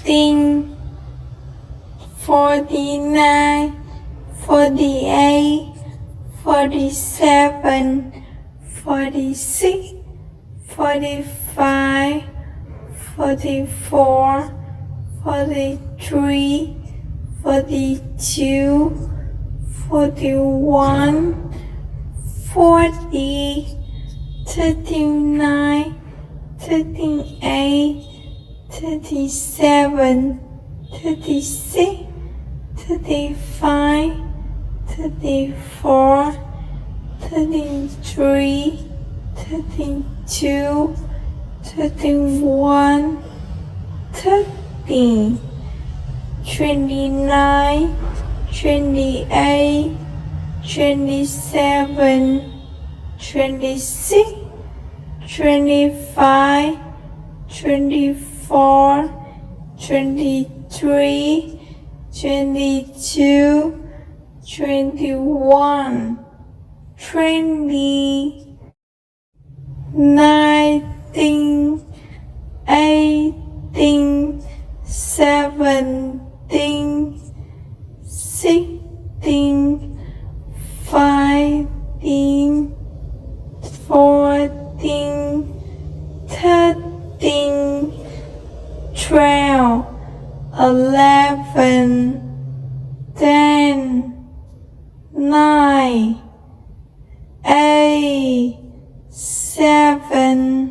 16, 49, 48, 47, 46, 45, 44, 43, 42, 41, 40, 39, 38, 37, 36, 35, 34, 33, 32, 31, 30, 29, 28, 27, 26, 25, 24, 23, 22, 21, 20, 19, 18, 17, 16, 15, 14, 13, 12, 11, 10, 9, 8, 7,